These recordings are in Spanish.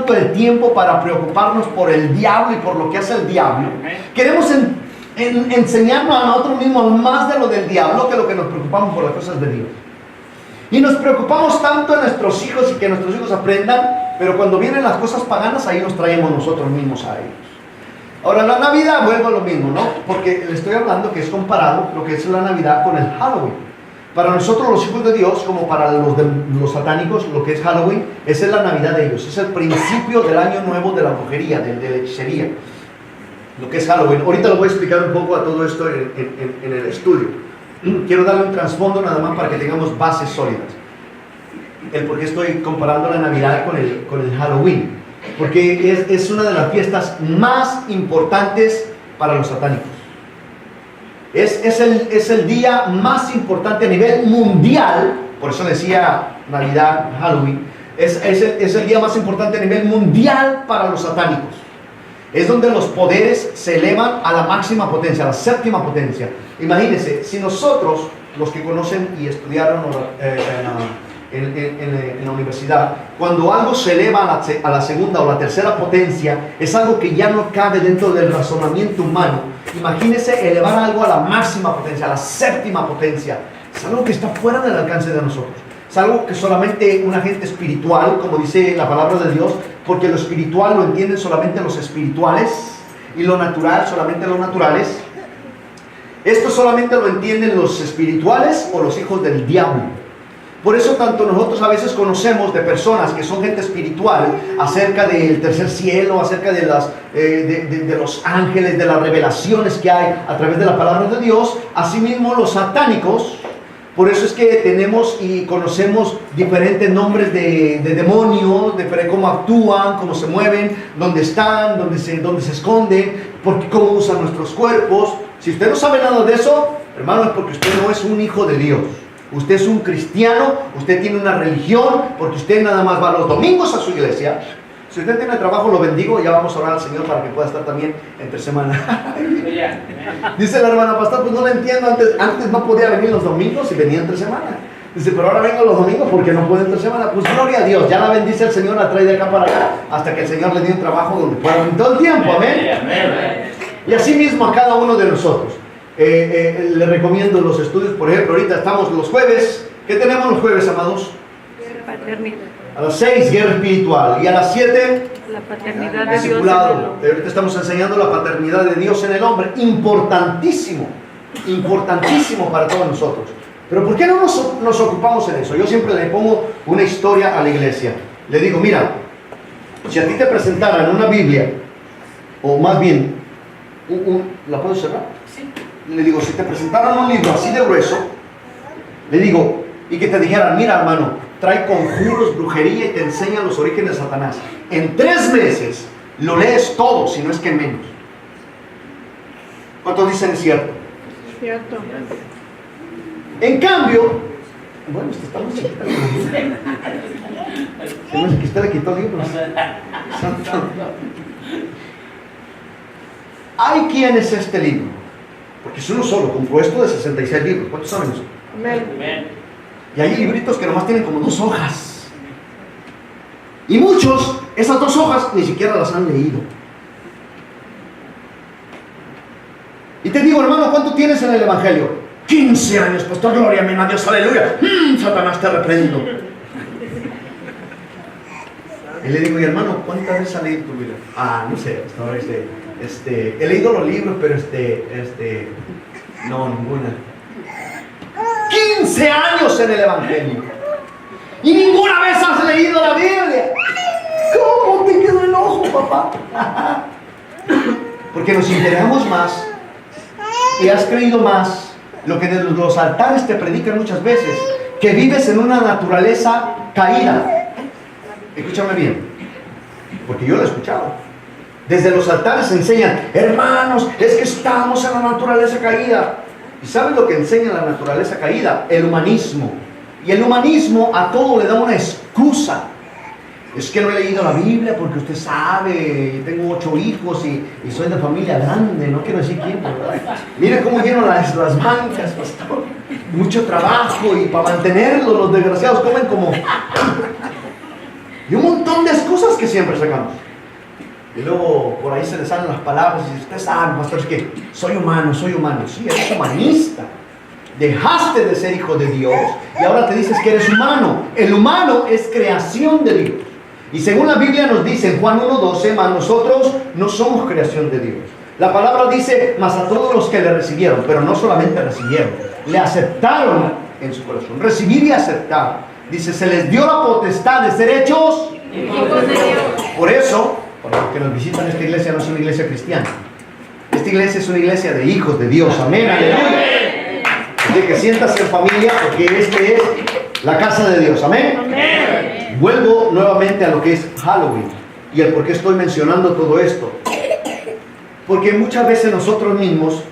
tanto el tiempo para preocuparnos por el diablo y por lo que hace el diablo. Queremos enseñarnos a nosotros mismos más de lo del diablo que lo que nos preocupamos por las cosas de Dios. Y nos preocupamos tanto en nuestros hijos y que nuestros hijos aprendan, pero cuando vienen las cosas paganas, ahí nos traemos nosotros mismos a ellos. Ahora, la Navidad, vuelvo a lo mismo, ¿no? Porque le estoy hablando que es comparado lo que es la Navidad con el Halloween. Para nosotros los hijos de Dios, como para los satánicos, lo que es Halloween, esa es la Navidad de ellos. Es el principio del año nuevo de la brujería, de la hechicería. Lo que es Halloween. Ahorita lo voy a explicar un poco a todo esto en el estudio. Quiero darle un trasfondo nada más para que tengamos bases sólidas. El por qué estoy comparando la Navidad con el Halloween. Porque es una de las fiestas más importantes para los satánicos. Es el día más importante a nivel mundial, por eso decía Navidad, Halloween, es el día más importante a nivel mundial para los satánicos. Es donde los poderes se elevan a la máxima potencia, a la séptima potencia. Imagínense, si nosotros, los que conocen y estudiaron en la universidad, cuando algo se eleva a la segunda o la tercera potencia, es algo que ya no cabe dentro del razonamiento humano. Imagínense elevar algo a la máxima potencia, a la séptima potencia. Es algo que está fuera del alcance de nosotros. Es algo que solamente un agente espiritual, como dice la palabra de Dios, porque lo espiritual lo entienden solamente los espirituales y lo natural solamente los naturales. Esto solamente lo entienden los espirituales o los hijos del diablo. Por eso tanto nosotros a veces conocemos de personas que son gente espiritual acerca del tercer cielo, acerca de los ángeles, de las revelaciones que hay a través de la palabra de Dios. Asimismo los satánicos, por eso es que tenemos y conocemos diferentes nombres de demonios, cómo actúan, cómo se mueven, dónde están, dónde se esconden, cómo usan nuestros cuerpos. Si usted no sabe nada de eso, hermano, es porque usted no es un hijo de Dios. Usted es un cristiano, usted tiene una religión, porque usted nada más va los domingos a su iglesia. Si usted tiene trabajo, lo bendigo, ya vamos a orar al Señor para que pueda estar también entre semana. Dice la hermana, pastor, pues no lo entiendo, antes no podía venir los domingos y venía entre semana. Dice, pero ahora vengo los domingos porque no puedo entre semana. Pues gloria a Dios, ya la bendice el Señor, la trae de acá para acá, hasta que el Señor le dé un trabajo donde pueda venir todo el tiempo, amén. Y así mismo a cada uno de nosotros. Le recomiendo los estudios, por ejemplo, ahorita estamos los jueves. ¿Qué tenemos los jueves, amados? Paternidad. A las 6, guerra espiritual. Y a las 7, la paternidad de Dios. discipulado. Ahorita estamos enseñando la paternidad de Dios en el hombre. Importantísimo, importantísimo para todos nosotros. Pero ¿por qué no nos ocupamos en eso? Yo siempre le pongo una historia a la iglesia. Le digo, mira, si a ti te presentaran una Biblia, o más bien, ¿la puedo cerrar? Sí. Le digo, si te presentaran un libro así de grueso, le digo, y que te dijeran, mira hermano, trae conjuros, brujería y te enseña los orígenes de Satanás. En 3 meses lo lees todo, si no es que menos. ¿Cuántos dicen es cierto? Cierto. En cambio, bueno, está muy chiquita. Se me hace que usted le quitó libros. Hay quien es este libro, porque es uno solo, compuesto de 66 libros. ¿Cuántos saben eso? Amén. Y hay libritos que nomás tienen como 2 hojas. Y muchos, esas 2 hojas, ni siquiera las han leído. Y te digo, hermano, ¿cuánto tienes en el Evangelio? 15 años, pastor, gloria a Dios, aleluya. Satanás, te reprendo. Y le digo, y hermano, ¿cuántas veces has leído tu Biblia? No sé, hasta ahora he leído los libros, pero no, ninguna. 15 años en el Evangelio y ninguna vez has leído la Biblia. ¿Cómo te quedó el ojo, papá? Porque nos interesamos más y has creído más lo que de los altares te predican muchas veces, que vives en una naturaleza caída. Escúchame bien, porque yo lo he escuchado. Desde los altares enseñan, hermanos, es que estamos en la naturaleza caída. ¿Y saben lo que enseña la naturaleza caída? El humanismo. Y el humanismo a todo le da una excusa. Es que no he leído la Biblia porque usted sabe, tengo 8 hijos y soy de familia grande, no quiero decir quién, ¿verdad? Mira cómo lleno las bancas, pastor. Mucho trabajo y para mantenerlo los desgraciados comen como... Y un montón de excusas que siempre sacamos. Y luego por ahí se les salen las palabras y usted sabe, pastor, es que soy humano. Sí, eres humanista. Dejaste de ser hijo de Dios y ahora te dices que eres humano. El humano es creación de Dios. Y según la Biblia nos dice en Juan 1:12, mas nosotros no somos creación de Dios. La palabra dice, mas a todos los que le recibieron, pero no solamente recibieron, le aceptaron en su corazón. Recibir y aceptar. Dice, se les dio la potestad de ser hechos hijos de Dios. Por eso, para los que nos visitan, esta iglesia no es una iglesia cristiana. Esta iglesia es una iglesia de hijos de Dios. Amén, aleluya. Así que siéntase en familia porque este es la casa de Dios. Amén. Amén. Vuelvo nuevamente a lo que es Halloween y el por qué estoy mencionando todo esto. Porque muchas veces nosotros mismos,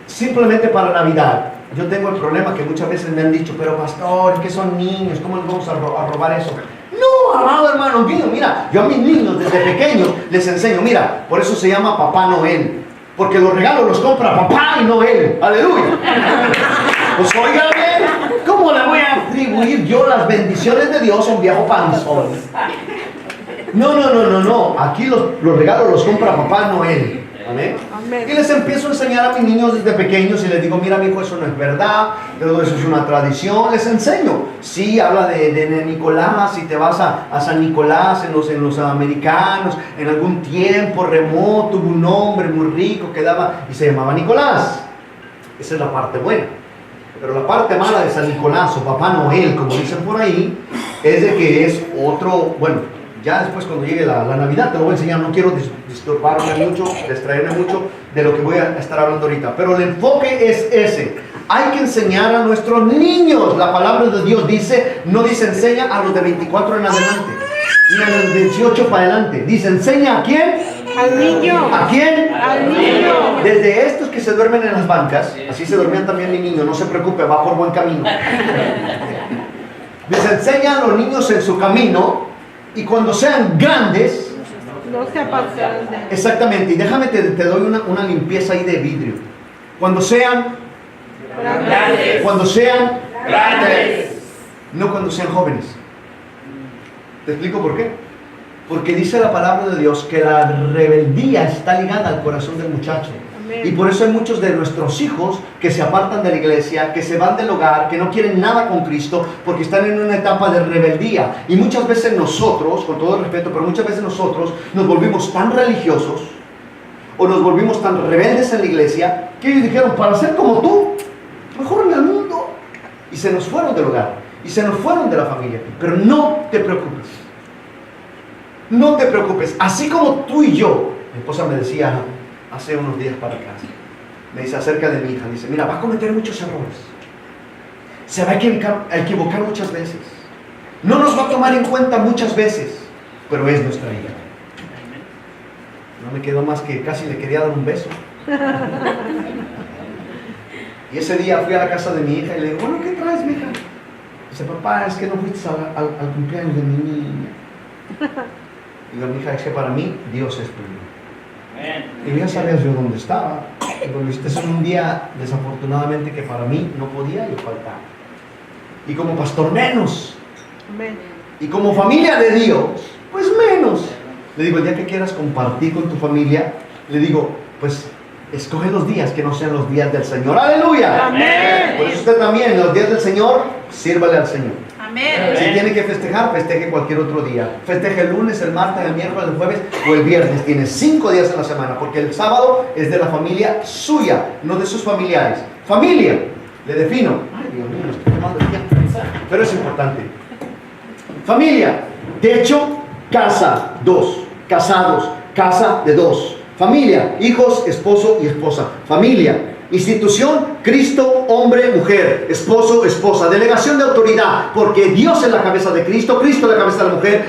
simplemente para Navidad, yo tengo el problema que muchas veces me han dicho, pero pastor, es que son niños, ¿cómo les vamos a robar eso? No, amado hermano mío, mira, yo a mis niños desde pequeños les enseño, mira, por eso se llama Papá Noel, porque los regalos los compra Papá y Noel, aleluya. Pues óigame, ¿cómo le voy a atribuir yo las bendiciones de Dios a un viejo panzón? No, aquí los regalos los compra Papá Noel. ¿Amén? Amén. Y les empiezo a enseñar a mis niños desde pequeños y les digo, mira mi hijo, eso no es verdad, todo eso es una tradición. Les enseño, sí, habla de Nicolás, y te vas a San Nicolás en los americanos, en algún tiempo remoto, hubo un hombre muy rico que daba, y se llamaba Nicolás. Esa es la parte buena. Pero la parte mala de San Nicolás o Papá Noel, como dicen por ahí, es de que es otro, bueno, ya después cuando llegue la Navidad te lo voy a enseñar, no quiero disturbarme mucho, distraerme mucho de lo que voy a estar hablando ahorita, pero el enfoque es ese. Hay que enseñar a nuestros niños. La palabra de Dios dice, no dice enseña a los de 24 en adelante, ni a los de 18 para adelante. Dice enseña a quién? Al niño. ¿A quién? Al niño. Desde estos que se duermen en las bancas, así se dormían también mi niño, no se preocupe, va por buen camino. Les enseña a los niños en su camino. Y cuando sean grandes, no se apartarán de él. Exactamente, y déjame te doy una limpieza ahí de vidrio. Cuando sean grandes. Cuando sean grandes. No cuando sean jóvenes. ¿Te explico por qué? Porque dice la palabra de Dios que la rebeldía está ligada al corazón del muchacho. Y por eso hay muchos de nuestros hijos que se apartan de la iglesia, que se van del hogar, que no quieren nada con Cristo porque están en una etapa de rebeldía. Y muchas veces nosotros, con todo el respeto, pero muchas veces nosotros nos volvimos tan religiosos o nos volvimos tan rebeldes en la iglesia que ellos dijeron, para ser como tú, mejor en el mundo. Y se nos fueron del hogar y se nos fueron de la familia. Pero no te preocupes. No te preocupes. Así como tú y yo, mi esposa me decía hace unos días para acá, me dice acerca de mi hija, dice, mira, va a cometer muchos errores, se va a equivocar muchas veces, no nos va a tomar en cuenta muchas veces, pero es nuestra hija. No me quedó más que casi le quería dar un beso. Y ese día fui a la casa de mi hija y le digo, bueno, ¿qué traes, mi hija? Dice, papá, es que no fuiste al cumpleaños de mi niña. Digo, mi hija, es que para mí Dios es primero. Y ya sabías yo dónde estaba. Y cuando este es un día, desafortunadamente, que para mí no podía yo faltar. Y como pastor, menos. Amén. Y como familia de Dios, pues menos. Le digo, el día que quieras compartir con tu familia, le digo, pues escoge los días que no sean los días del Señor. ¡Aleluya! Amén. Pues usted también, en los días del Señor, sírvale al Señor. Amén. Si tiene que festejar, festeje cualquier otro día. Festeje el lunes, el martes, el miércoles, el jueves o el viernes. Tiene 5 días en la semana, porque el sábado es de la familia suya, no de sus familiares. Familia, le defino. Ay, Dios mío, estoy tomando el tiempo. Pero es importante. Familia, techo, casa, 2. Casados, casa de 2. Familia, hijos, esposo y esposa. Familia. Institución, Cristo, hombre, mujer, esposo, esposa, delegación de autoridad, porque Dios es la cabeza de Cristo, Cristo es la cabeza de la mujer,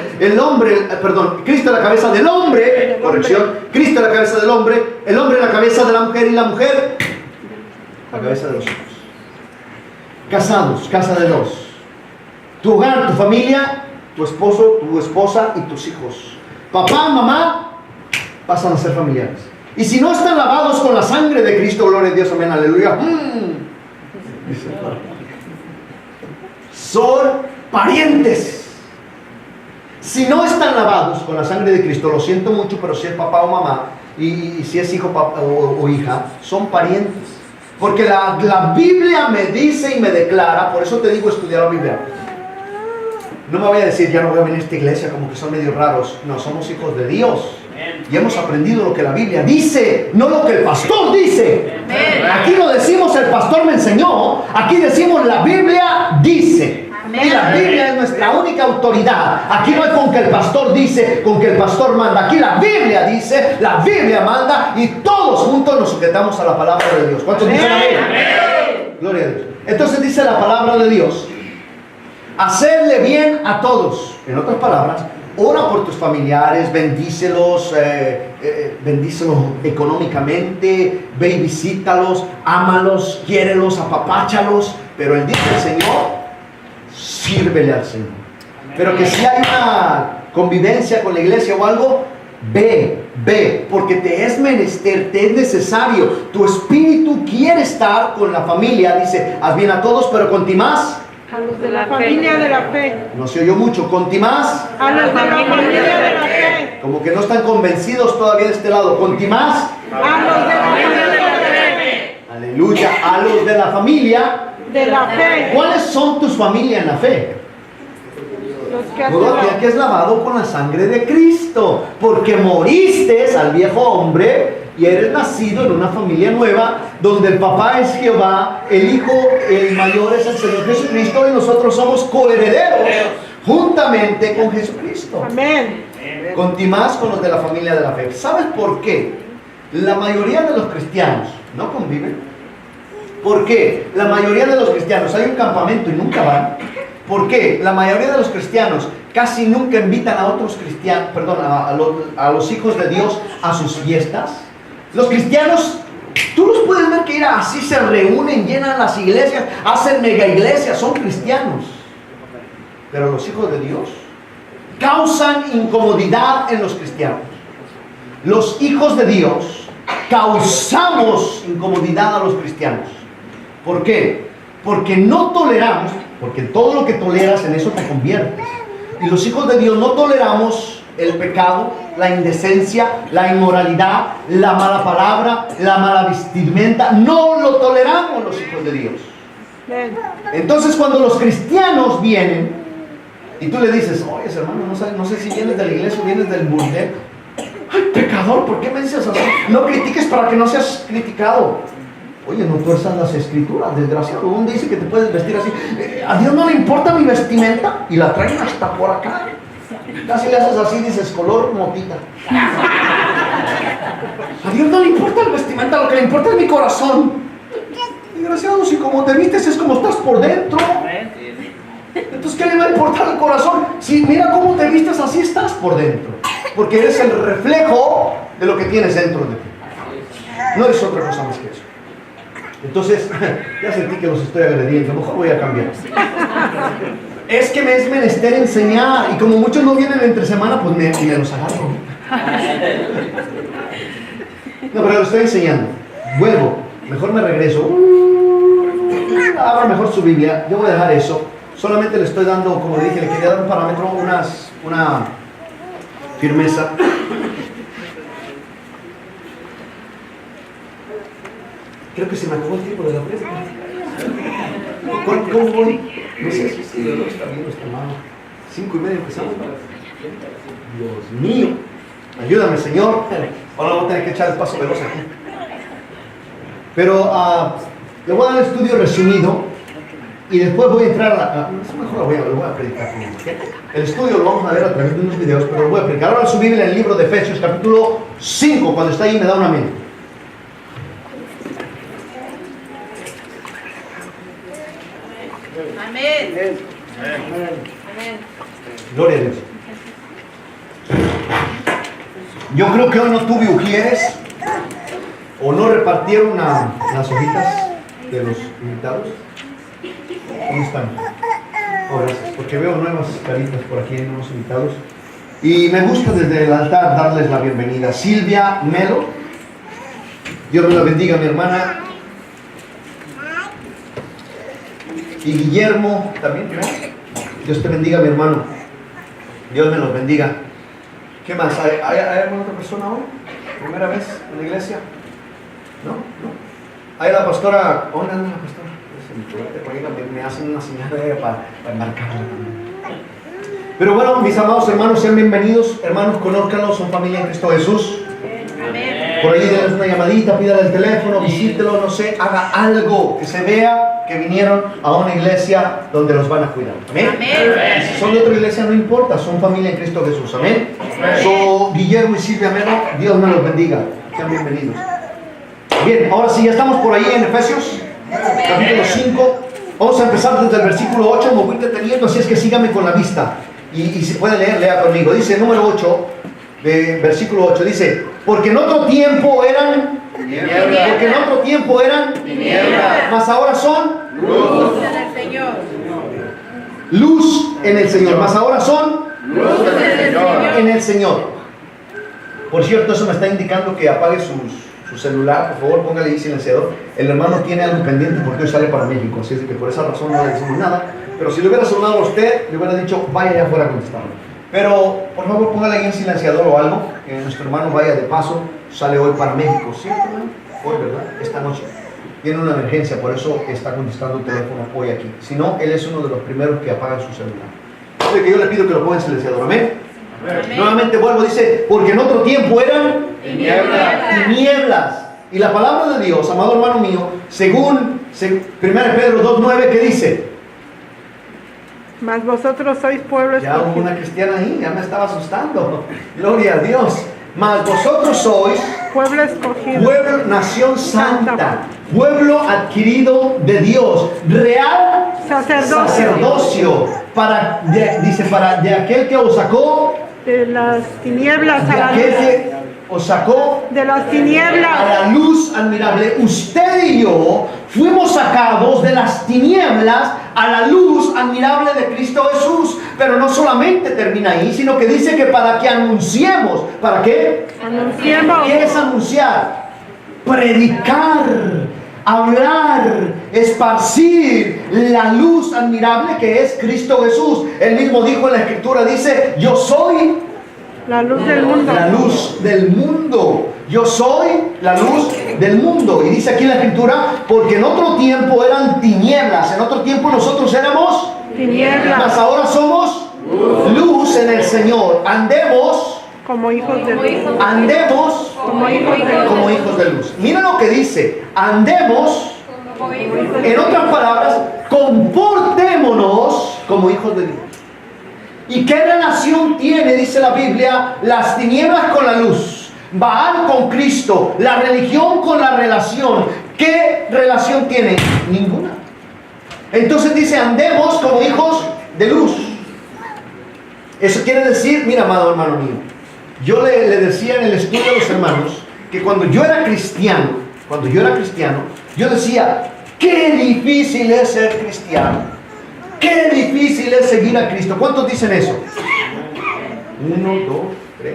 Cristo es la cabeza del hombre, corrección, Cristo es la cabeza del hombre, el hombre es la cabeza de la mujer y la mujer, la cabeza de los hijos. Casados, casa de 2. Tu hogar, tu familia, tu esposo, tu esposa y tus hijos. Papá, mamá, pasan a ser familiares. Y si no están lavados con la sangre de Cristo, gloria a Dios, amén, aleluya. Son parientes. Si no están lavados con la sangre de Cristo, lo siento mucho, pero si es papá o mamá, y si es hijo o hija, son parientes. Porque la Biblia me dice y me declara, por eso te digo estudiar la Biblia. No me voy a decir, ya no voy a venir a esta iglesia como que son medio raros. No, somos hijos de Dios. Y hemos aprendido lo que la Biblia dice, no lo que el pastor dice. Aquí no decimos el pastor me enseñó, aquí decimos la Biblia dice. Y la Biblia es nuestra única autoridad. Aquí no es con que el pastor dice, con que el pastor manda. Aquí la Biblia dice, la Biblia manda, y todos juntos nos sujetamos a la palabra de Dios. ¿Cuántos dicen amén? Gloria a Dios. Entonces dice la palabra de Dios: hacerle bien a todos. En otras palabras, ora por tus familiares, bendícelos, bendícelos económicamente, ve y visítalos, ámalos, quiérelos, apapáchalos. Pero él dice el Señor, sírvele al Señor. Pero que si hay una convivencia con la iglesia o algo, ve, porque te es menester, te es necesario. Tu espíritu quiere estar con la familia. Dice, haz bien a todos, pero contimás a los de la familia de la fe. No se oyó mucho. Contimás A los de la familia de la fe. como que no están convencidos todavía de este lado. Contimás A los de la familia de la fe. aleluya, a los de la familia. De la fe. ¿Cuáles son tus familias en la fe? Los que has Todo aquel que es lavado con la sangre de Cristo, porque moriste al viejo hombre y eres nacido en una familia nueva, donde el papá es Jehová, el hijo, el mayor es el Señor Jesucristo, y nosotros somos coherederos juntamente con Jesucristo. Amén. Contimás con los de la familia de la fe. ¿Sabes por qué la mayoría de los cristianos no conviven? ¿Por qué la mayoría de los cristianos hay un campamento y nunca van? ¿Por qué la mayoría de los cristianos casi nunca invitan a otros cristianos, perdón, a los hijos de Dios a sus fiestas? Los cristianos, tú los puedes ver que así se reúnen, llenan las iglesias, hacen mega iglesias, son cristianos. Pero los hijos de Dios causan incomodidad en los cristianos. Los hijos de Dios causamos incomodidad a los cristianos. ¿Por qué? Porque no toleramos, porque todo lo que toleras en eso te conviertes. Y los hijos de Dios no toleramos el pecado, la indecencia, la inmoralidad, la mala palabra, la mala vestimenta. No lo toleramos los hijos de Dios. Entonces cuando los cristianos vienen y tú le dices, oye hermano, no sé si vienes de la iglesia o vienes del burdel. Ay, pecador, ¿por qué me dices así? No critiques para que no seas criticado. Oye, no tuerzas las escrituras, desgraciado. ¿Dónde dice que te puedes vestir así? A Dios no le importa mi vestimenta, y la traen hasta por acá. Casi le haces así, dices, color motita. A Dios no le importa el vestimenta, lo que le importa es mi corazón. Desgraciado, si como te vistes es como estás por dentro. Entonces, ¿qué le va a importar el corazón? Si mira cómo te vistes, así estás por dentro. Porque eres el reflejo de lo que tienes dentro de ti. No eres otra cosa más que eso. Entonces, ya sentí que los estoy agrediendo, mejor voy a cambiar. Es que me es menester enseñar, y como muchos no vienen entre semana, pues me los agarro. No, pero lo estoy enseñando. Vuelvo, mejor me regreso. Abra mejor su Biblia, yo voy a dejar eso. Solamente le estoy dando, como dije, le quería dar un parámetro, una firmeza. Creo que se me acabó el tiempo de la prédica. ¿Cómo voy? No sé si está bien o está mal. 5:30 empezamos. Dios mío. Ayúdame, Señor. Ahora voy a tener que echar el paso veloz aquí. Pero le voy a dar el estudio resumido. Y después voy a entrar a mejor lo voy a predicar. ¿Okay? El estudio lo vamos a ver a través de unos videos, pero lo voy a predicar. Ahora su Biblia en el libro de Efesios, capítulo 5. Cuando está ahí me da un amén. Amén. Amén. Gloria a Dios. Yo creo que hoy no tuve ujieres o no repartieron las hojitas de los invitados. ¿Cómo están? Oh, gracias, porque veo nuevas caritas por aquí en nuevos invitados. Y me gusta desde el altar darles la bienvenida. Silvia Melo. Dios me la bendiga, mi hermana. Y Guillermo también, ¿no? Dios te bendiga, mi hermano. Dios me los bendiga. ¿Qué más? ¿Hay alguna otra persona hoy? ¿Primera vez en la iglesia? ¿No? ¿Hay la pastora? ¿Dónde anda la pastora? Me hacen una señal para marcarla. Pero bueno, mis amados hermanos, sean bienvenidos. Hermanos, conózcanlos, son familia en Cristo Jesús. Amén. Por ahí denles una llamadita, pídale el teléfono, visítelo, no sé, haga algo que se vea que vinieron a una iglesia donde los van a cuidar. Amén. Amén. Si son de otra iglesia, no importa, son familia en Cristo Jesús. Amén. So, Guillermo y Silvia Meno, Dios me los bendiga. Sean bienvenidos. Bien, ahora sí, ya estamos por ahí en Efesios, capítulo 5. Vamos a empezar desde el versículo 8. Me voy deteniendo, así es que sígame con la vista. Y si puede leer, lea conmigo. Dice, número 8, de versículo 8, dice: porque en otro tiempo eran tinieblas, mas ahora son Luz en el Señor. luz en el Señor, mas ahora son Luz en el Señor. Por cierto, eso me está indicando que apague su celular, por favor, póngale ahí silenciador. El hermano tiene algo pendiente porque hoy sale para México, así es que por esa razón no le decimos nada. Pero si le hubiera sonado a usted, le hubiera dicho, vaya allá afuera a contestarlo. Pero, por favor, póngale ahí en silenciador o algo, que nuestro hermano vaya de paso, sale hoy para México, ¿cierto, hermano? Hoy, ¿verdad? Esta noche. Tiene una emergencia, por eso está contestando el teléfono hoy aquí. Si no, él es uno de los primeros que apaga su celular. Así que yo le pido que lo ponga en silenciador, ¿amén? Amén. Nuevamente vuelvo, dice, porque en otro tiempo eran tinieblas. Y la palabra de Dios, amado hermano mío, según 1 Pedro 2:9, ¿qué dice? Mas vosotros sois pueblo Ya hubo escogido. una cristiana ahí, ya me estaba asustando. Gloria a Dios. Mas vosotros sois Pueblo escogido. pueblo, nación santa, pueblo adquirido de Dios, real sacerdocio, de aquel que os sacó, De las tinieblas a de la aquel luz. que os sacó De las a tinieblas. la luz admirable. Usted y yo fuimos sacados de las tinieblas a la luz admirable de Cristo Jesús. Pero no solamente termina ahí, sino que dice que para que anunciemos. ¿Para qué? Anunciemos. ¿Qué es anunciar? Predicar, hablar, esparcir la luz admirable que es Cristo Jesús. Él mismo dijo en la Escritura, dice, yo soy La luz del mundo. la luz del mundo. Yo soy la luz del mundo. Y dice aquí en la Escritura, porque en otro tiempo eran tinieblas. En otro tiempo nosotros éramos Tinieblas. mas ahora somos luz en el Señor. Andemos Como hijos de luz. como hijos de luz. Mira lo que dice, andemos, en otras palabras, comportémonos como hijos de Dios. ¿Y qué relación tiene, dice la Biblia, las tinieblas con la luz? Baal con Cristo, la religión con la relación. ¿Qué relación tiene? Ninguna. Entonces dice, andemos como hijos de luz. Eso quiere decir, mira, amado hermano mío, yo le decía en el estudio a los hermanos que cuando yo era cristiano, yo decía, qué difícil es ser cristiano. Qué difícil es seguir a Cristo. ¿Cuántos dicen eso? 1, 2, 3.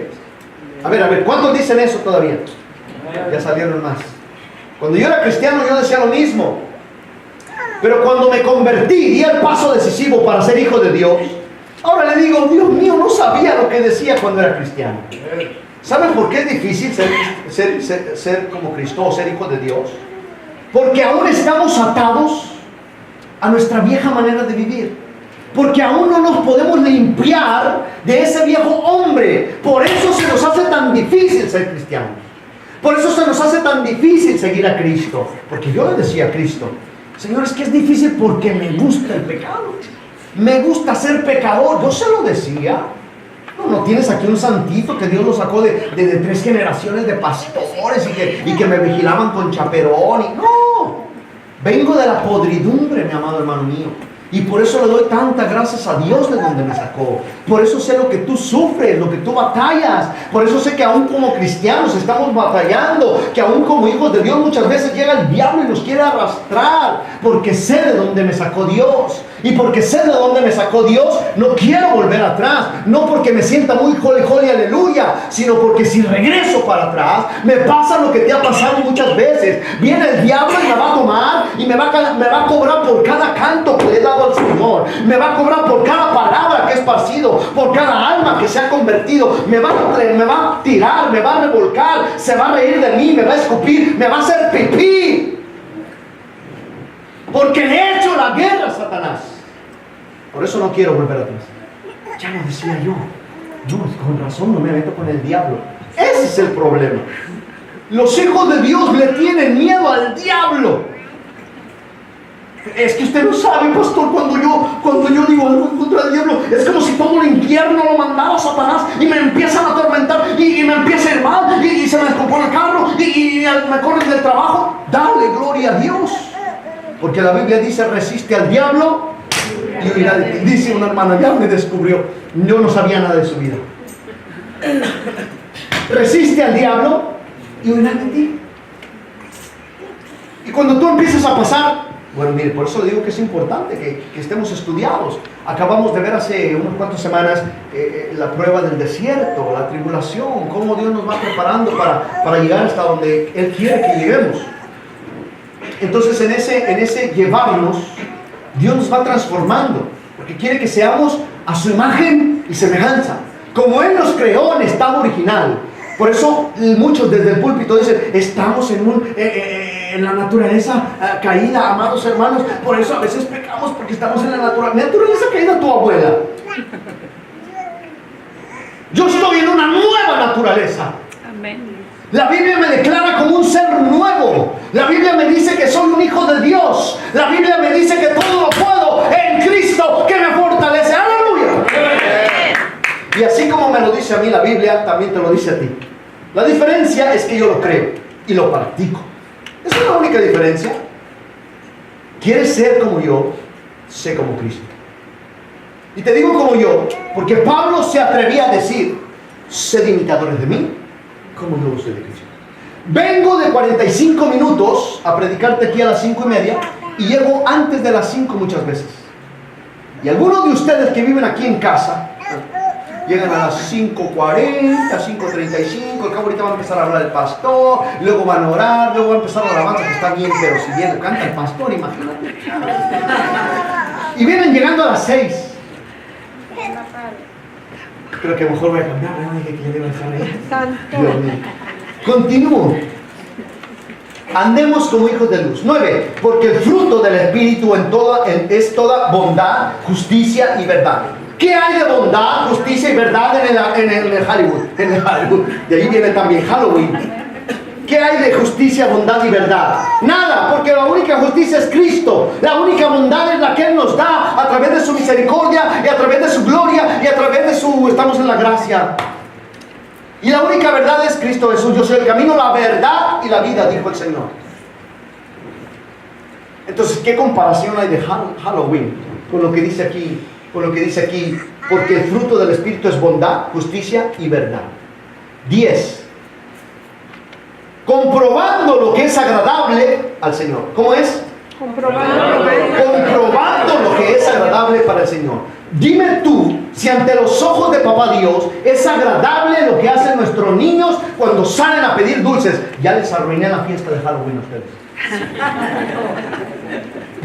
A ver, ¿cuántos dicen eso todavía? Ya salieron más. Cuando yo era cristiano yo decía lo mismo. Pero cuando me convertí, di el paso decisivo para ser hijo de Dios, ahora le digo, Dios mío, no sabía lo que decía cuando era cristiano. ¿Saben por qué es difícil ser como Cristo o ser hijo de Dios? Porque aún estamos atados a nuestra vieja manera de vivir. Porque aún no nos podemos limpiar de ese viejo hombre. Por eso se nos hace tan difícil ser cristianos. Por eso se nos hace tan difícil seguir a Cristo. Porque yo le decía a Cristo, Señor, es que es difícil porque me gusta el pecado. Me gusta ser pecador. Yo se lo decía. No tienes aquí un santito que Dios lo sacó de 3 generaciones de pastores y que me vigilaban con chaperón. No. Vengo de la podridumbre, mi amado hermano mío. Y por eso le doy tantas gracias a Dios de donde me sacó. Por eso sé lo que tú sufres, lo que tú batallas. Por eso sé que aún como cristianos estamos batallando. Que aún como hijos de Dios muchas veces llega el diablo y nos quiere arrastrar. Porque sé de dónde me sacó Dios. Y porque sé de dónde me sacó Dios, no quiero volver atrás. No porque me sienta muy jole, aleluya. Sino porque si regreso para atrás, me pasa lo que te ha pasado muchas veces. Viene el diablo y me va a tomar y me va a cobrar por cada canto que le he dado entregado al Señor. Me va a cobrar por cada palabra que he esparcido, por cada alma que se ha convertido. Me va a tirar, me va a revolcar, se va a reír de mí, me va a escupir, me va a hacer pipí. Porque le he hecho la guerra a Satanás. Por eso no quiero volver atrás. Ya lo decía yo. No, con razón no me meto con el diablo. Ese es el problema. Los hijos de Dios le tienen miedo al diablo. Es que usted no sabe, pastor, cuando yo digo algo en contra del diablo, es como si todo el infierno lo mandara a Satanás y me empiezan a atormentar y me empieza a ir mal y se me descompone el carro y me corren del trabajo. Dale gloria a Dios. Porque la Biblia dice, resiste al diablo y huirá de ti. Dice una hermana, ya me descubrió, yo no sabía nada de su vida. Resiste al diablo y huirá de ti. Y cuando tú empiezas a pasar, bueno, mire, por eso le digo que es importante que estemos estudiados. Acabamos de ver hace unas cuantas semanas la prueba del desierto, la tribulación, cómo Dios nos va preparando para llegar hasta donde Él quiere que lleguemos. Entonces en ese llevarnos, Dios nos va transformando, porque quiere que seamos a su imagen y semejanza, como Él nos creó en estado original. Por eso muchos desde el púlpito dicen, estamos en la naturaleza caída, amados hermanos. Por eso a veces pecamos, porque estamos en la naturaleza caída. Tu abuela, yo estoy en una nueva naturaleza. Amén. La Biblia me declara como un ser nuevo. La Biblia me dice que soy un hijo de Dios. La Biblia me dice que todo lo puedo en Cristo que me fortalece. ¡Aleluya! Y así como me lo dice a mí la Biblia, también te lo dice a ti. La diferencia es que yo lo creo y lo practico. Esa es la única diferencia. ¿Quieres ser como yo? Sé como Cristo. Y te digo como yo, porque Pablo se atrevía a decir, sed imitadores de mí, como yo lo soy de Cristo. Vengo de 45 minutos a predicarte aquí a las 5:30 y llego antes de las 5 muchas veces. Y algunos de ustedes que viven aquí en casa llegan a las 5:40, 5:35, al cabo ahorita va a empezar a hablar el pastor, luego van a orar, luego va a empezar la alabanza que está bien, pero si bien canta el pastor, imagínate. Y vienen llegando a las 6. Creo que mejor voy a cambiar, no dije que ya debo dejar ahí. Dios mío. Continúo. Andemos como hijos de luz. 9. Porque el fruto del Espíritu es toda bondad, justicia y verdad. ¿Qué hay de bondad, justicia y verdad en el Hollywood? En el Hollywood. De ahí viene también Halloween. ¿Qué hay de justicia, bondad y verdad? Nada, porque la única justicia es Cristo. La única bondad es la que Él nos da a través de su misericordia y a través de su gloria y a través de su... Estamos en la gracia. Y la única verdad es Cristo Jesús. Yo soy el camino, la verdad y la vida, dijo el Señor. Entonces, ¿qué comparación hay de Halloween con lo que dice aquí? Con lo que dice aquí, porque el fruto del Espíritu es bondad, justicia y verdad. 10. Comprobando lo que es agradable al Señor. ¿Cómo es? Comprobando lo que es agradable para el Señor. Dime tú, si ante los ojos de Papá Dios es agradable lo que hacen nuestros niños cuando salen a pedir dulces. Ya les arruiné la fiesta de Halloween a ustedes.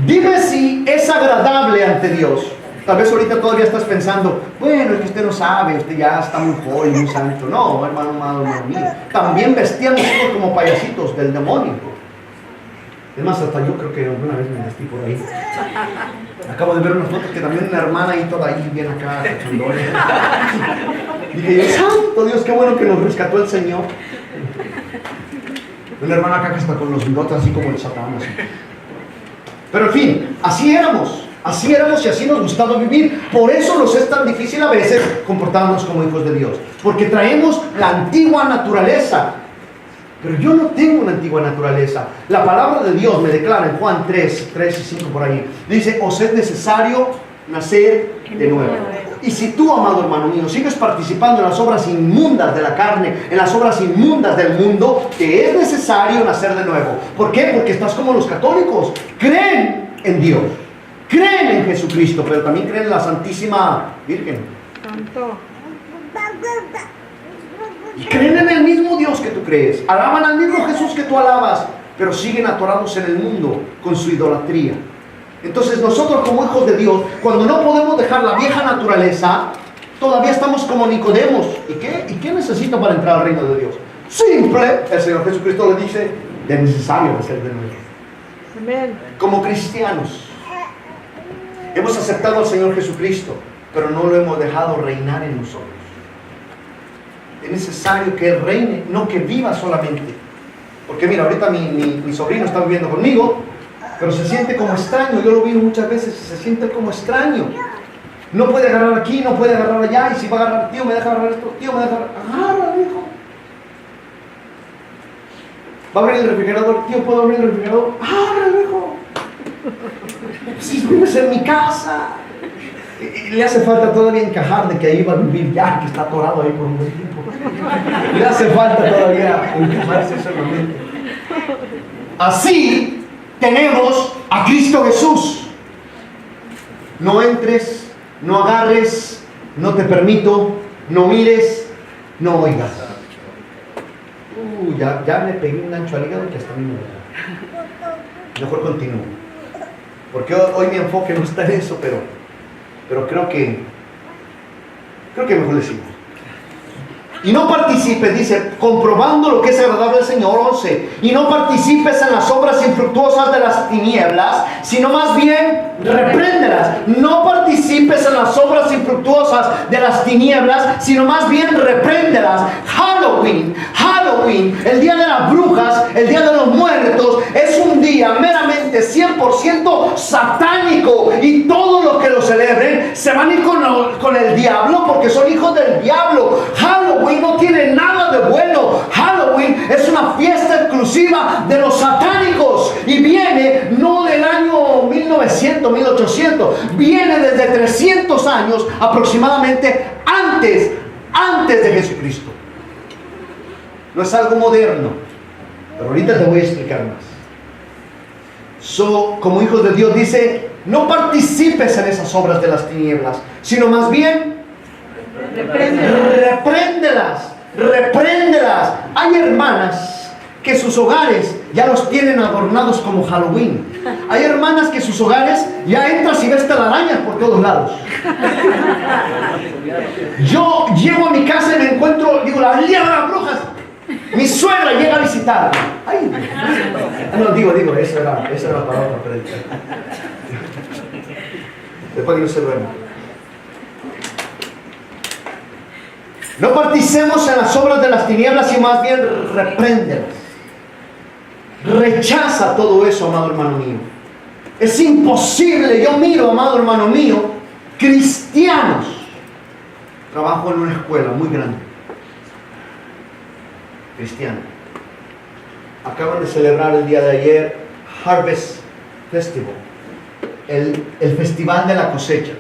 Dime si es agradable ante Dios. Tal vez ahorita todavía estás pensando, bueno, es que usted no sabe, usted ya está muy joven, muy santo. No, hermano mío. También vestían nosotros como payasitos del demonio. Es más, hasta yo creo que alguna vez me vestí por ahí. Acabo de ver unas fotos que también una hermana ahí toda ahí, bien acá, cachondona. Dije yo, santo Dios, qué bueno que nos rescató el Señor. Una hermana acá que está con los bigotes así como el Satán. Así. Pero en fin, así éramos y así nos gustaba vivir. Por eso nos es tan difícil a veces comportarnos como hijos de Dios. Porque traemos la antigua naturaleza. Pero yo no tengo una antigua naturaleza. La palabra de Dios me declara en Juan 3 y 5 por ahí. Dice, os es necesario nacer de nuevo. Y si tú, amado hermano mío, sigues participando en las obras inmundas de la carne, en las obras inmundas del mundo, te es necesario nacer de nuevo. ¿Por qué? Porque estás como los católicos. Creen en Dios. Creen en Jesucristo, pero también creen en la Santísima Virgen. Santo. Y creen en el mismo Dios que tú crees. Alaban al mismo Jesús que tú alabas, pero siguen atorados en el mundo con su idolatría. Entonces nosotros como hijos de Dios, cuando no podemos dejar la vieja naturaleza, todavía estamos como Nicodemos. ¿Y qué necesito para entrar al reino de Dios? Simple. El Señor Jesucristo le dice, es necesario nacer de nuevo. Amén. Como cristianos, hemos aceptado al Señor Jesucristo, pero no lo hemos dejado reinar en nosotros. Es necesario que Él reine, no que viva solamente. Porque mira, ahorita mi sobrino está viviendo conmigo, pero se siente como extraño. Yo lo vi muchas veces y se siente como extraño. No puede agarrar aquí, no puede agarrar allá. Y si va a agarrar, tío, me deja agarrar esto, tío, me deja agarrar. Agarra, hijo. Va a abrir el refrigerador, tío, ¿puedo abrir el refrigerador? Agarra, hijo. Si vives en mi casa. Y le hace falta todavía encajar de que ahí va a vivir ya, que está atorado ahí por un buen tiempo. Le hace falta todavía encajarse solamente. Así tenemos a Cristo Jesús. No entres, no agarres, no te no mires, no oigas. Ya me pegué un gancho al hígado que hasta a mí me duele. Mejor continúo. Porque hoy mi enfoque no está en eso, pero creo que mejor le sigo. Y no participes, dice, comprobando lo que es agradable al Señor, 11. Y no participes en las obras infructuosas de las tinieblas, sino más bien repréndelas. No participes en las obras infructuosas de las tinieblas, sino más bien repréndelas. Halloween, el día de las brujas, el día de los muertos, es un día meramente 100% satánico. Y todos los que lo celebren se van a ir con el diablo, porque son hijos del diablo. Halloween no tiene nada de bueno. Halloween es una fiesta exclusiva de los satánicos y viene no del año 1900, 1800, viene desde 300 años aproximadamente antes de Jesucristo. No es algo moderno, pero ahorita te voy a explicar más. Como hijos de Dios dice, no participes en esas obras de las tinieblas, sino más bien repréndelas. Hay hermanas que sus hogares ya los tienen adornados como Halloween. Hay hermanas que sus hogares ya entras y ves telarañas por todos lados. Yo llego a mi casa y me encuentro, digo, la día de las brujas. Mi suegra llega a visitar. Ay, no, digo, esa era para otra prédica. Después que no se duerma. No participemos en las obras de las tinieblas, y más bien repréndelas. Rechaza todo eso, amado hermano mío. Es imposible. Yo miro, amado hermano mío, cristianos. Trabajo en una escuela muy grande. Cristiano. Acaban de celebrar el día de ayer Harvest Festival, el festival de la cosecha.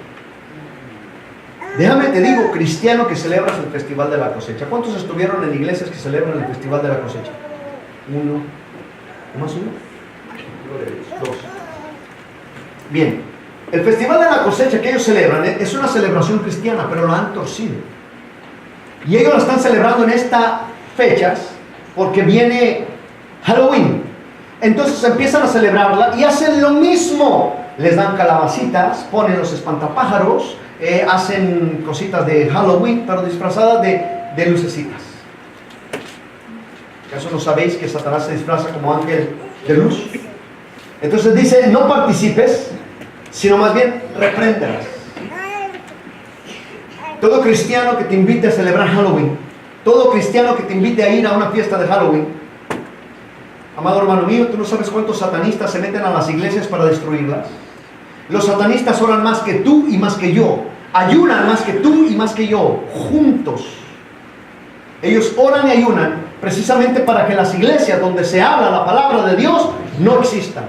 Déjame te digo, cristiano que celebras el festival de la cosecha. ¿Cuántos estuvieron en iglesias que celebran el festival de la cosecha? Uno. ¿Más uno? Dos. Bien. El festival de la cosecha que ellos celebran es una celebración cristiana, pero la han torcido. Y ellos la están celebrando en estas fechas porque viene Halloween. Entonces empiezan a celebrarla y hacen lo mismo. Les dan calabacitas, ponen los espantapájaros, hacen cositas de Halloween, pero disfrazadas de lucecitas. ¿Acaso no sabéis que Satanás se disfraza como ángel de luz? Entonces dice, no participes, sino más bien repréndelas. Todo cristiano que te invite a celebrar Halloween, todo cristiano que te invite a ir a una fiesta de Halloween, amado hermano mío, tú no sabes cuántos satanistas se meten a las iglesias para destruirlas. Los satanistas oran más que tú y más que yo, ayunan más que tú y más que yo, juntos. Ellos oran y ayunan precisamente para que las iglesias donde se habla la palabra de Dios no existan.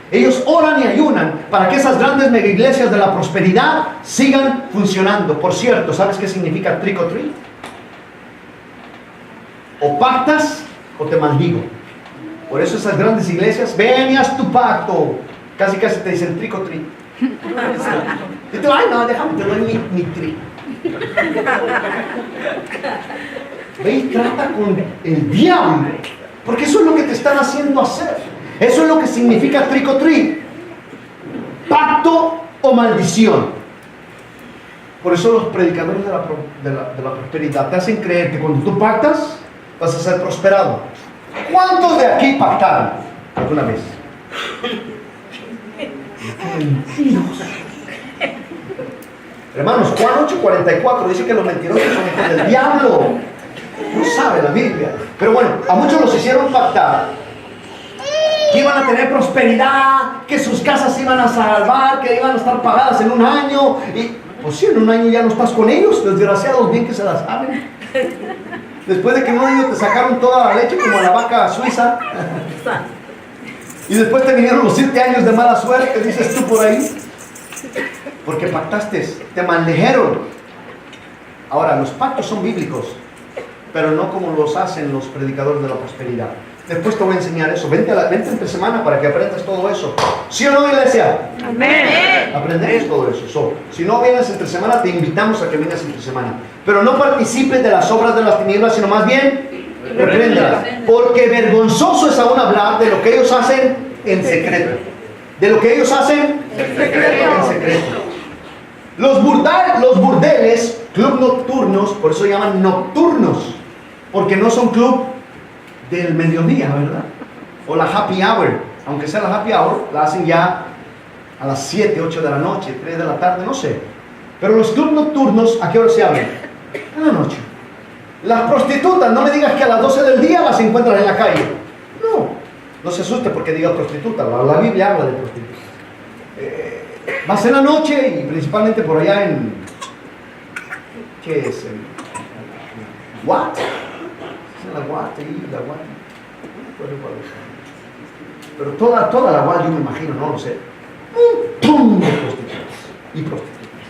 Ellos oran y ayunan para que esas grandes mega iglesias de la prosperidad sigan funcionando. Por cierto, ¿sabes qué significa trick or treat? O pactas o te maldigo. Por eso esas grandes iglesias, ven y haz tu pacto. Casi te dicen trick or treat. Y tú, ay no, déjame, te doy mi trick. Ve y trata con el diablo, porque eso es lo que te están haciendo hacer. Eso es lo que significa trick or treat. pacto o maldición. Por eso los predicadores de la prosperidad te hacen creer que cuando tú pactas vas a ser prosperado. ¿Cuántos de aquí pactaron alguna vez? Hermanos, Juan 8:44 dice que los mentirosos son hijos del diablo. No sabe la Biblia. Pero bueno, a muchos los hicieron pactar que iban a tener prosperidad, que sus casas iban a salvar, que iban a estar pagadas en un año. Y pues sí, en un año ya no estás con ellos, desgraciados, bien que se las saben. Después de que en un año te sacaron toda la leche como la vaca suiza. Y después te vinieron los 7 años de mala suerte, dices tú por ahí. Porque pactaste, te maldijeron. Ahora, los pactos son bíblicos, pero no como los hacen los predicadores de la prosperidad. Después te voy a enseñar eso. Vente entre semana para que aprendas todo eso. ¿Sí o no, iglesia? Amén. Aprendemos todo eso. Si no vienes entre semana, te invitamos a que vengas entre semana. Pero no participes de las obras de las tinieblas, sino más bien repréndalas. Porque vergonzoso es aún hablar de lo que ellos hacen en secreto. De lo que ellos hacen en secreto. Los burdeles, club nocturnos, por eso llaman nocturnos. Porque no son club del mediodía, ¿verdad? O la happy hour. Aunque sea la happy hour, la hacen ya a las 7, 8 de la noche, 3 de la tarde, no sé. Pero los clubes nocturnos, ¿a qué hora se abren? En la noche. Las prostitutas, no me digas que a las 12 del día las encuentras en la calle. No se asuste porque diga prostituta. La Biblia habla de prostitutas. Vas en la noche y principalmente por allá en... ¿Qué es? ¿What? La Guate, la Guate. Pero toda la Guate, yo me imagino, no lo sé. Un montón de prostitutas y prostitutas.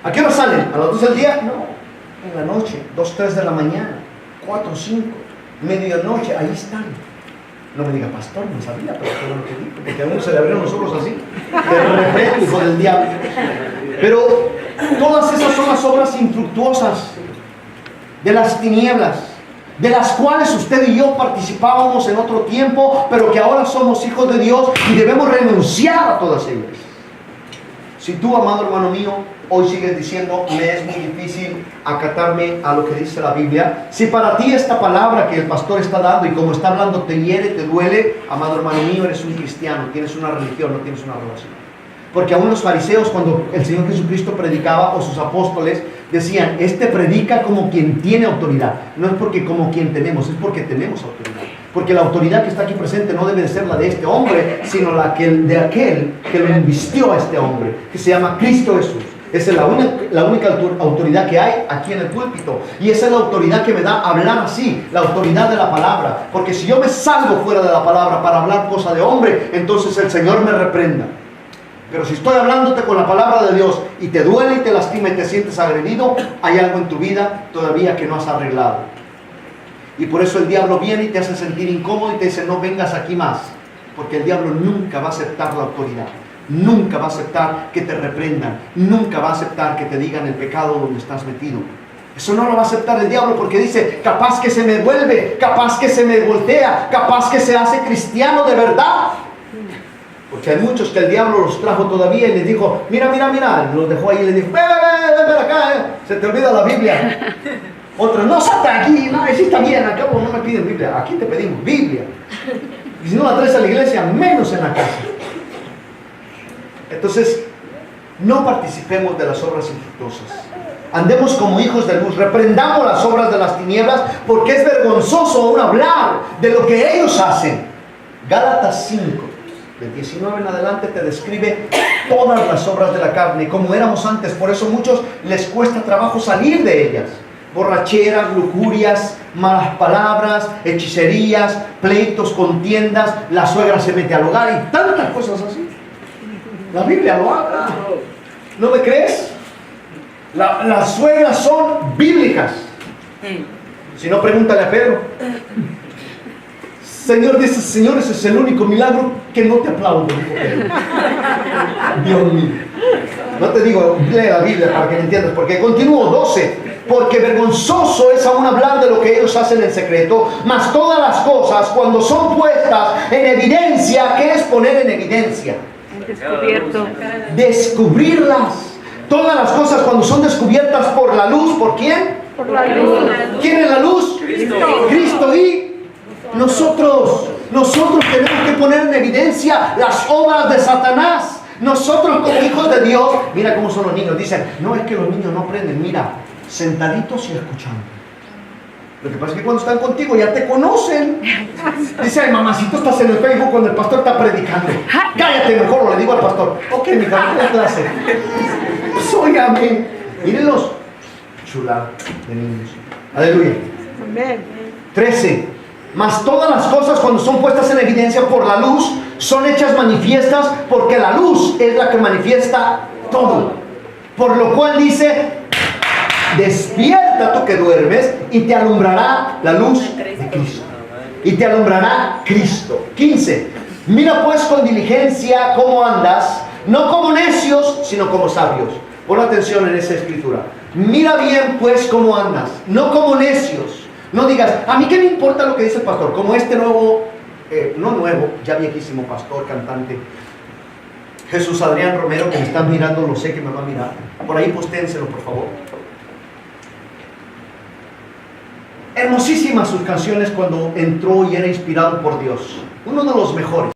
¿A qué hora salen? ¿A las 12 del día? No, en la noche, 2, 3 de la mañana, 4, 5, medianoche, ahí están. No me diga, pastor, no sabía, pero qué bueno que dijo, porque a uno se le abrieron los ojos así, de repente, hijo del diablo. Pero todas esas son las obras infructuosas de las tinieblas, de las cuales usted y yo participábamos en otro tiempo, pero que ahora somos hijos de Dios y debemos renunciar a todas ellas. Si tú, amado hermano mío, hoy sigues diciendo, me es muy difícil acatarme a lo que dice la Biblia, si para ti esta palabra que el pastor está dando y como está hablando te hiere, te duele, amado hermano mío, eres un cristiano, tienes una religión, no tienes una relación. Porque aún los fariseos, cuando el Señor Jesucristo predicaba, o sus apóstoles, decían, este predica como quien tiene autoridad. No es porque como quien tenemos, es porque tenemos autoridad. Porque la autoridad que está aquí presente no debe de ser la de este hombre, sino la de aquel que lo invistió a este hombre, que se llama Cristo Jesús. Esa es la única autoridad que hay aquí en el púlpito. Y esa es la autoridad que me da hablar así, la autoridad de la palabra. Porque si yo me salgo fuera de la palabra para hablar cosa de hombre, entonces el Señor me reprenda. Pero si estoy hablándote con la palabra de Dios y te duele y te lastima y te sientes agredido, hay algo en tu vida todavía que no has arreglado. Y por eso el diablo viene y te hace sentir incómodo y te dice, no vengas aquí más. Porque el diablo nunca va a aceptar la autoridad. Nunca va a aceptar que te reprendan. Nunca va a aceptar que te digan el pecado donde estás metido. Eso no lo va a aceptar el diablo porque dice, capaz que se me vuelve, capaz que se me voltea, capaz que se hace cristiano de verdad. Porque hay muchos que el diablo los trajo todavía y les dijo, mira, los dejó ahí y les dijo, ven acá, se te olvida la Biblia. Otros, no, salte aquí, no, sí está bien, acabo, no me piden Biblia, aquí te pedimos Biblia. Y si no la traes a la iglesia, menos en la casa. Entonces, no participemos de las obras infructuosas. Andemos como hijos de luz, reprendamos las obras de las tinieblas, porque es vergonzoso aún hablar de lo que ellos hacen. Gálatas 5. Del 19 en adelante te describe todas las obras de la carne, como éramos antes. Por eso a muchos les cuesta trabajo salir de ellas. Borracheras, lujurias, malas palabras, hechicerías, pleitos, contiendas, la suegra se mete al hogar y tantas cosas así. La Biblia lo habla. ¿No me crees? Las suegras son bíblicas. Si no, pregúntale a Pedro. Señor, dice, Señor, ese es el único milagro que no te aplaudo, dijo Pedro. Dios mío. No te digo, lee la Biblia para que me entiendas, porque continúo 12. Porque vergonzoso es aún hablar de lo que ellos hacen en secreto, mas todas las cosas cuando son puestas en evidencia, ¿qué es poner en evidencia? Descubierto. Descubrirlas. Todas las cosas cuando son descubiertas por la luz, ¿por quién? Por la luz. ¿Quién es la luz? Cristo. Cristo y nosotros. Nosotros tenemos que poner en evidencia las obras de Satanás. Nosotros como hijos de Dios, mira cómo son los niños. Dicen, no, es que los niños no aprenden. Mira, sentaditos y escuchando. Lo que pasa es que cuando están contigo ya te conocen. Dice, ay, mamacito, estás en el Facebook cuando el pastor está predicando. Cállate mejor, le digo al pastor. Ok, mi cabrón, la clase. Pues óigame. Mírenlos. Chula de niños. Aleluya. Amén. 13. Mas todas las cosas cuando son puestas en evidencia por la luz son hechas manifiestas porque la luz es la que manifiesta todo. Por lo cual dice, despierta tú que duermes y te alumbrará la luz de Cristo. Y te alumbrará Cristo. 15. Mira pues con diligencia cómo andas, no como necios, sino como sabios. Pon atención en esa escritura. Mira bien pues cómo andas, no como necios. No digas, a mí qué me importa lo que dice el pastor, como este nuevo, no nuevo, ya viejísimo pastor, cantante, Jesús Adrián Romero, que me están mirando, lo sé que me va a mirar. Por ahí posténselo, por favor. Hermosísimas sus canciones cuando entró y era inspirado por Dios. Uno de los mejores.